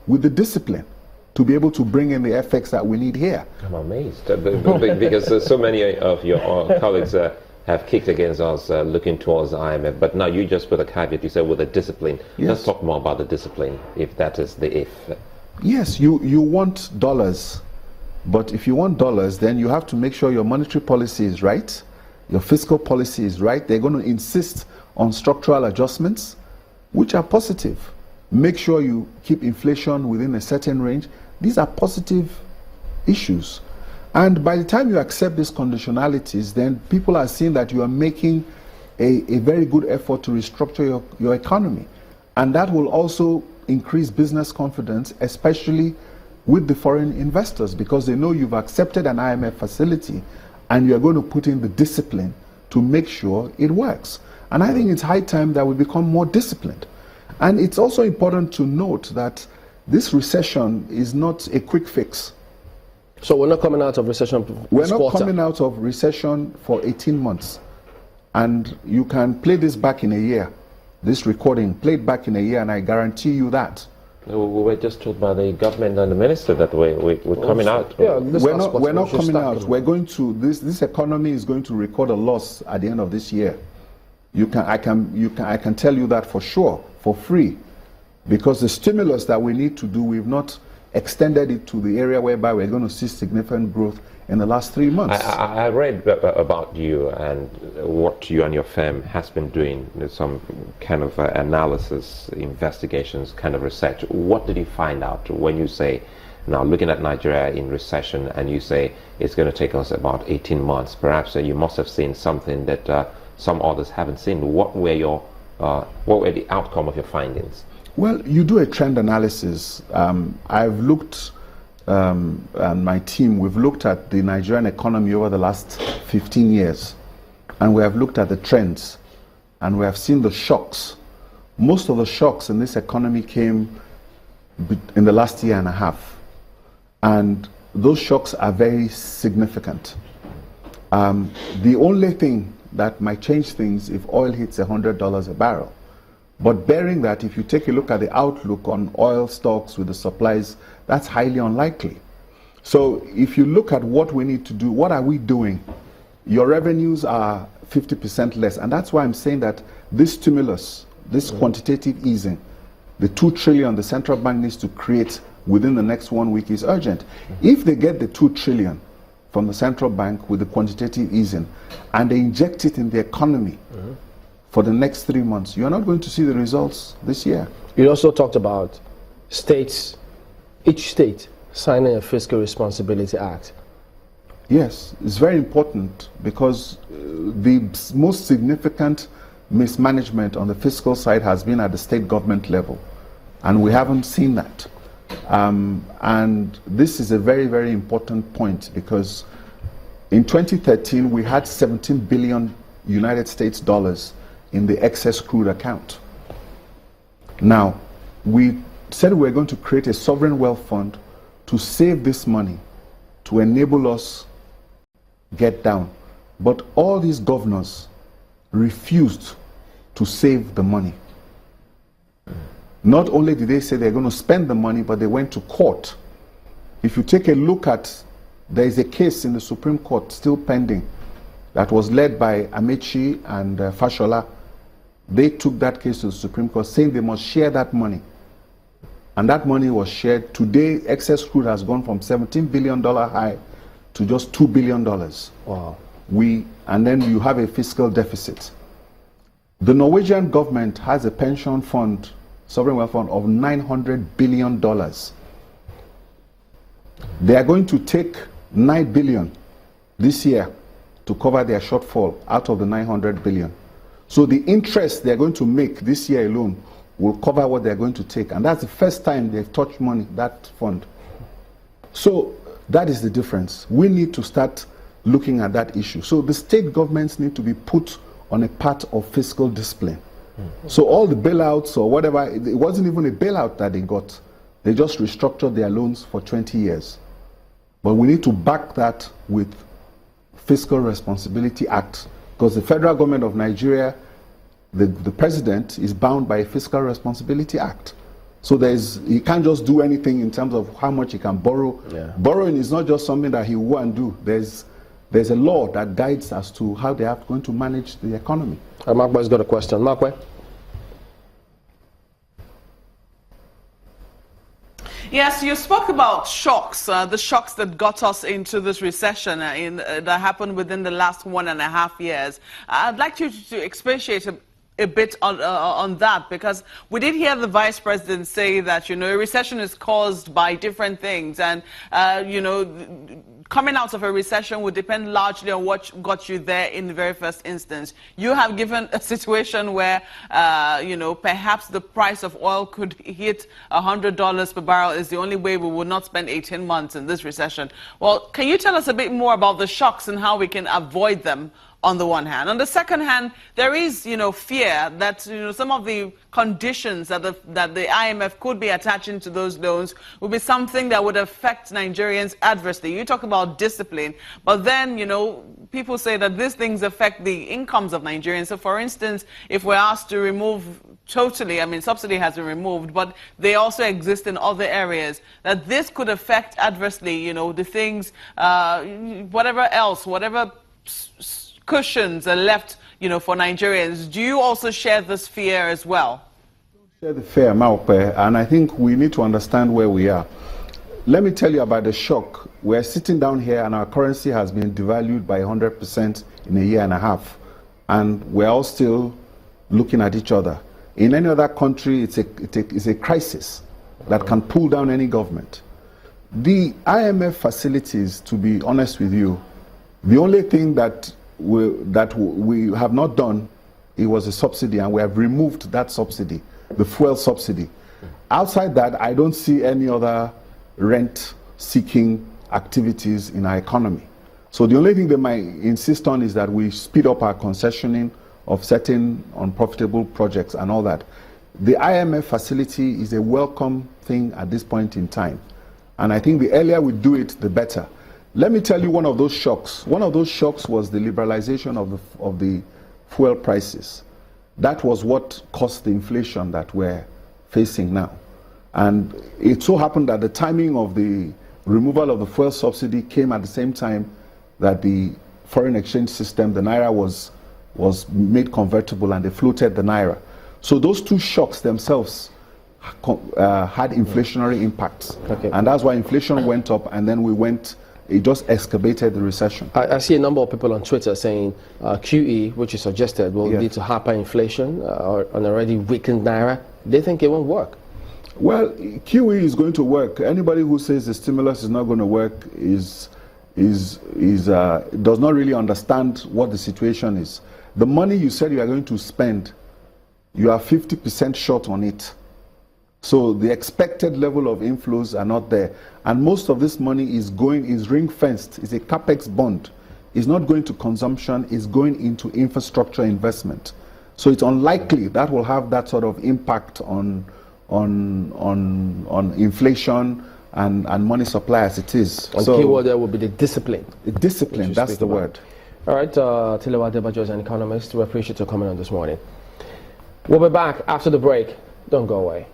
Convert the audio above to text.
with the discipline to be able to bring in the effects that we need here. I'm amazed because so many of your colleagues have kicked against us looking towards the IMF, but now you just put a caveat, you said with a discipline. Yes. Let's talk more about the discipline, if that is the if. Yes, you want dollars, but if you want dollars, then you have to make sure your monetary policy is right, your fiscal policy is right. They're going to insist on structural adjustments, which are positive. Make sure you keep inflation within a certain range. These are positive issues. And by the time you accept these conditionalities, then people are seeing that you are making a very good effort to restructure your economy. And that will also increase business confidence, especially with the foreign investors, because they know you've accepted an IMF facility and you're going to put in the discipline to make sure it works. And I think it's high time that we become more disciplined. And it's also important to note that this recession is not a quick fix. So we're not coming out of recession this quarter? Coming out of recession for 18 months. And you can play this back in a year. This recording, play it back in a year, and I guarantee you that. We were just told by the government and the minister that we're coming out. Yeah, we're not coming out. We're going to, this economy is going to record a loss at the end of this year. I can tell you that for sure, for free. Because the stimulus that we need to do, we've not extended it to the area whereby we're going to see significant growth in the last 3 months. I read about you and what you and your firm has been doing, some kind of analysis, investigations, kind of research. What did you find out when you say, now looking at Nigeria in recession, and you say it's going to take us about 18 months, perhaps you must have seen something that some others haven't seen. What were the outcome of your findings? Well, you do a trend analysis. I've looked, and my team, we've looked at the Nigerian economy over the last 15 years. And we have looked at the trends. And we have seen the shocks. Most of the shocks in this economy came in the last year and a half. And those shocks are very significant. The only thing that might change things if oil hits $100 a barrel. But bearing that, if you take a look at the outlook on oil stocks with the supplies, that's highly unlikely. So if you look at what we need to do, what are we doing? Your revenues are 50% less. And that's why I'm saying that this stimulus, this quantitative easing, the 2 trillion the central bank needs to create within the next 1 week is urgent. If they get the 2 trillion from the central bank with the quantitative easing and they inject it in the economy, for the next 3 months, you're not going to see the results this year. You also talked about states, each state signing a Fiscal Responsibility Act. Yes, it's very important because the most significant mismanagement on the fiscal side has been at the state government level, and we haven't seen that. And this is a very, very important point because in 2013 we had 17 billion United States dollars in the excess crude account. Now, we said we're going to create a sovereign wealth fund to save this money, to enable us get down. But all these governors refused to save the money. Not only did they say they're going to spend the money, but they went to court. If you take a look at, there is a case in the Supreme Court still pending that was led by Amechi and Fashola. They took that case to the Supreme Court saying they must share that money. And that money was shared. Today, excess crude has gone from $17 billion high to just $2 billion. Wow. And then you have a fiscal deficit. The Norwegian government has a pension fund, sovereign wealth fund of $900 billion. They are going to take $9 billion this year to cover their shortfall out of the $900 billion. So the interest they're going to make this year alone will cover what they're going to take. And that's the first time they've touched money, that fund. So that is the difference. We need to start looking at that issue. So the state governments need to be put on a path of fiscal discipline. So all the bailouts or whatever, it wasn't even a bailout that they got. They just restructured their loans for 20 years. But we need to back that with Fiscal Responsibility Act. Because the federal government of Nigeria, the president is bound by a Fiscal Responsibility Act. So he can't just do anything in terms of how much he can borrow. Yeah. Borrowing is not just something that he will and do. There's a law that guides as to how they are going to manage the economy. Markwe's got a question. Markwe? Yes, you spoke about shocks, the shocks that got us into this recession that happened within the last 1.5 years. I'd like you to expatiate a bit on that, because we did hear the Vice President say that, a recession is caused by different things, and, coming out of a recession would depend largely on what got you there in the very first instance. You have given a situation where, perhaps the price of oil could hit $100 per barrel is the only way we will not spend 18 months in this recession. Well, can you tell us a bit more about the shocks and how we can avoid them? On the one hand. On the second hand, there is, fear that, some of the conditions that the IMF could be attaching to those loans will be something that would affect Nigerians adversely. You talk about discipline, but then, people say that these things affect the incomes of Nigerians. So, for instance, if we're asked to remove totally, subsidy has been removed, but they also exist in other areas, that this could affect adversely, the things, whatever cushions are left, for Nigerians. Do you also share this fear as well? Share the fear, Maupe, and I think we need to understand where we are. Let me tell you about the shock. We're sitting down here and our currency has been devalued by 100% in a year and a half, and we're all still looking at each other. In any other country, it's a crisis that can pull down any government. The IMF facilities, to be honest with you, the only thing that we have not done, it was a subsidy, and we have removed that subsidy, the fuel subsidy. Outside that, I don't see any other rent-seeking activities in our economy. So the only thing they might insist on is that we speed up our concessioning of certain unprofitable projects and all that. The IMF facility is a welcome thing at this point in time. And I think the earlier we do it, the better. Let me tell you one of those shocks. One of those shocks was the liberalization of the fuel prices. That was what caused the inflation that we're facing now. And it so happened that the timing of the removal of the fuel subsidy came at the same time that the foreign exchange system, the Naira, was made convertible, and they floated the Naira. So those two shocks themselves had inflationary impacts. Okay. And that's why inflation went up, and then it just excavated the recession. I see a number of people on Twitter saying QE, which you suggested, will lead to hyperinflation or an already weakened Naira. They think it won't work. Well, QE is going to work. Anybody who says the stimulus is not going to work does not really understand what the situation is. The money you said you are going to spend, you are 50% short on it. So the expected level of inflows are not there. And most of this money is ring-fenced. It's a capex bond. It's not going to consumption, it's going into infrastructure investment. So it's unlikely that will have that sort of impact on inflation and money supply as it is. And the key word there will be the discipline. The discipline, that's the word. All right, Tilewa Adebajo is an economist. We appreciate your coming on this morning. We'll be back after the break. Don't go away.